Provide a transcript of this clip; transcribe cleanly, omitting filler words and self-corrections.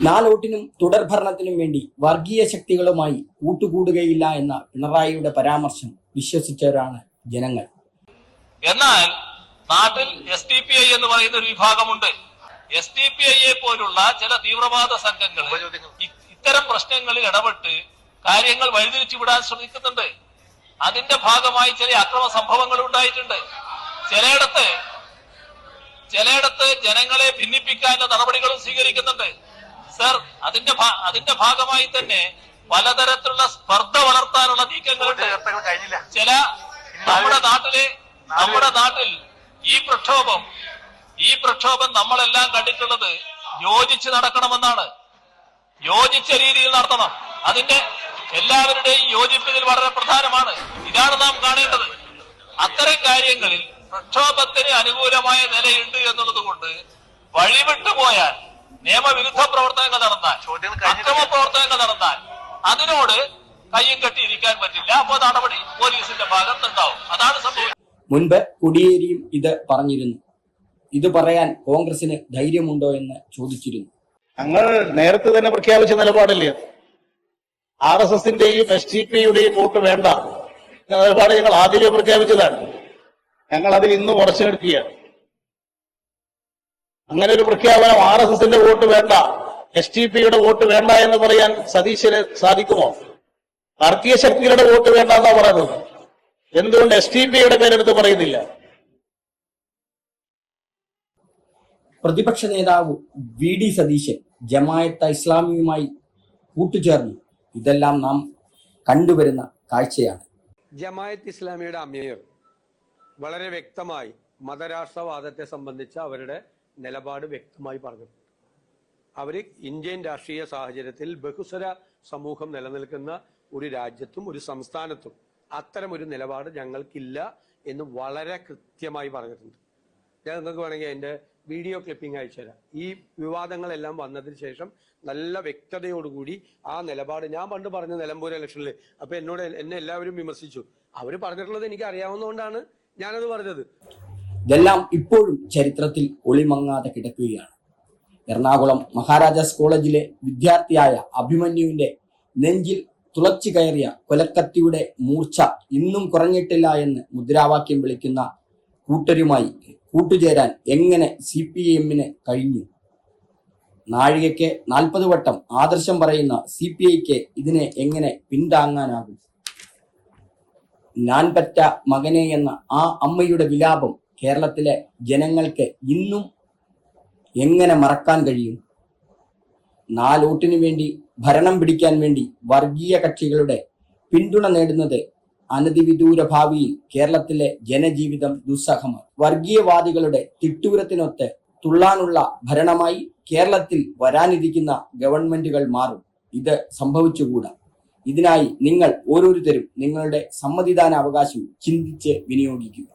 നാലോട്ടിനും തുടർഭരണത്തിനും വേണ്ടി വർഗീയ ശക്തികളുമായി കൂട്ടുകൂടുകയില്ല എന്ന പിണറായിയുടെ പരാമർശം വിശ്വസിച്ചവരാണ് ജനങ്ങൾ. എന്നാൽ നാട്ടിൽ SDPI എന്ന് പറയുന്ന ഒരു വിഭാഗമുണ്ട്. SDPIയെ പോലുള്ള ചില തീവ്രവാദ സംഘങ്ങൾ ഇത്തരം പ്രശ്നങ്ങളിൽ ഇടപെട്ട് കാര്യങ്ങൾ വഴിതിരിച്ചു വിടാൻ ശ്രമിക്കുന്നുണ്ട്. അതിന്റെ ഭാഗമായി ചില അക്രമ സംഭവങ്ങൾ ഉണ്ടായിട്ടുണ്ട്. ചിലയിടത്ത് ജനങ്ങളെ ഭിന്നിപ്പിക്കാനുള്ള നടപടികളും സ്വീകരിക്കുന്നുണ്ട്. സർ, അതിന്റെ ഭാഗമായി തന്നെ പലതരത്തിലുള്ള സ്പർദ്ധ വളർത്താനുള്ള നീക്കങ്ങളുണ്ട്. നമ്മുടെ നാട്ടിൽ ഈ പ്രക്ഷോഭം നമ്മളെല്ലാം കണ്ടിട്ടുള്ളത് യോജിച്ച് നടക്കണമെന്നാണ്. യോജിച്ച രീതിയിൽ നടത്തണം. അതിന്റെ എല്ലാവരുടെയും യോജിപ്പിൽ വളരെ പ്രധാനമാണ്. ഇതാണ് നാം കാണേണ്ടത്. അത്തരം കാര്യങ്ങളിൽ പ്രക്ഷോഭത്തിന് അനുകൂലമായ നിലയുണ്ട് എന്നുള്ളത് കൊണ്ട് വഴിവിട്ടു പോയാൽ, നിയമവിരുദ്ധ പ്രവർത്തനങ്ങൾ നടന്നാൽ, അക്രമ പ്രവർത്തനങ്ങൾ നടന്നാൽ അതിനോട് കയ്യും കെട്ടിയിരിക്കാൻ പറ്റില്ല. അപ്പോൾ നടപടി പോലീസിന്റെ ഭാഗത്തുണ്ടാവും. അതാണ് സംഭവിച്ചത്. മുൻപ് കോടിയേരിയും ഇത് പറഞ്ഞിരുന്നു. ഇത് പറയാൻ കോൺഗ്രസിന് ധൈര്യമുണ്ടോ എന്ന് ചോദിച്ചിരുന്നു. ഞങ്ങൾ നേരത്തെ തന്നെ പ്രഖ്യാപിച്ച നിലപാടില്ലേ, RSSന്റെയും SDPIയുടെയും വോട്ട് വേണ്ട എന്ന നിലപാട് ഞങ്ങൾ ആദ്യമേ പ്രഖ്യാപിച്ചതാണ്. ഞങ്ങൾ അതിൽ ഇന്ന് ഉറച്ചെടുക്കുകയാണ്. അങ്ങനെ ഒരു പ്രഖ്യാപനം RSSന്റെ വോട്ട് വേണ്ട, SDPIയുടെ വോട്ട് വേണ്ട എന്ന് പറയാൻ സതീശന് സാധിക്കുമോ? വർഗീയ ശക്തികളുടെ വോട്ട് വേണ്ട എന്നാ പറയുന്നത്. എന്തുകൊണ്ട് SDPIയുടെ പേരെടുത്ത് പറയുന്നില്ല? പ്രതിപക്ഷ നേതാവ് VD സതീശൻ ജമാഅത്തെ ഇസ്ലാമിയുമായി കൂട്ടുചേർന്നു. ഇതെല്ലാം നാം കണ്ടുവരുന്ന കാഴ്ചയാണ്. ജമാഅത്ത് ഇസ്ലാമിയുടെ അമീർ വളരെ വ്യക്തമായി മതരാഷ്ട്രവാദത്തെ സംബന്ധിച്ച അവരുടെ നിലപാട് വ്യക്തമായി പറഞ്ഞിട്ടുണ്ട്. അവര് ഇന്ത്യൻ രാഷ്ട്രീയ സാഹചര്യത്തിൽ ബഹുസ്വര സമൂഹം നിലനിൽക്കുന്ന ഒരു രാജ്യത്തും ഒരു സംസ്ഥാനത്തും അത്തരം ഒരു നിലപാട് ഞങ്ങൾക്കില്ല എന്ന് വളരെ കൃത്യമായി പറഞ്ഞിട്ടുണ്ട്. ഞാൻ നിങ്ങൾക്ക് വേണമെങ്കിൽ അതിന്റെ വീഡിയോ ക്ലിപ്പിംഗ് അയച്ചു തരാം. ഈ വിവാദങ്ങളെല്ലാം വന്നതിന് ശേഷം നല്ല വ്യക്തതയോടുകൂടി ആ നിലപാട്, ഞാൻ പണ്ട് പറഞ്ഞ നിലമ്പൂർ ഇലക്ഷനിൽ അപ്പൊ എന്നെ എല്ലാവരും വിമർശിച്ചു. അവര് പറഞ്ഞിട്ടുള്ളത് എനിക്ക് അറിയാവുന്നതുകൊണ്ടാണ് ഞാനത് പറഞ്ഞത്. ഇതെല്ലാം ഇപ്പോഴും ചരിത്രത്തിൽ ഒളിമങ്ങാതെ കിടക്കുകയാണ്. എറണാകുളം മഹാരാജാസ് കോളേജിലെ വിദ്യാർത്ഥിയായ അഭിമന്യുവിന്റെ നെഞ്ചിൽ തുളച്ചു കയറിയ കൊലക്കത്തിയുടെ മൂർച്ച ഇന്നും കുറഞ്ഞിട്ടില്ല എന്ന് മുദ്രാവാക്യം വിളിക്കുന്ന കൂട്ടരുമായി കൂട്ടുചേരാൻ എങ്ങനെ CPIഎമ്മിന് കഴിഞ്ഞു? നാഴികയ്ക്ക് 40 വട്ടം ആദർശം പറയുന്ന CPIക്ക് ഇതിനെ എങ്ങനെ പിന്താങ്ങാനാകും? ഞാൻ പെറ്റ മകനെ എന്ന ആ അമ്മയുടെ വിലാപം കേരളത്തിലെ ജനങ്ങൾക്ക് ഇന്നും എങ്ങനെ മറക്കാൻ കഴിയും? 4 വോട്ടിന് വേണ്ടി ഭരണം പിടിക്കാൻ വേണ്ടി വർഗീയ കക്ഷികളുടെ പിന്തുണ നേടുന്നത് അനധിവിദൂര ഭാവിയിൽ കേരളത്തിലെ ജനജീവിതം ദുസ്സഹമാണ്. വർഗീയവാദികളുടെ തിട്ടൂരത്തിനൊത്ത് തുള്ളാനുള്ള ഭരണമായി കേരളത്തിൽ വരാനിരിക്കുന്ന ഗവൺമെന്റുകൾ മാറും. ഇത് സംഭവിച്ചുകൂടാ. ഇതിനായി നിങ്ങൾ ഓരോരുത്തരും നിങ്ങളുടെ സമ്മതിദാന അവകാശം ചിന്തിച്ച് വിനിയോഗിക്കുക.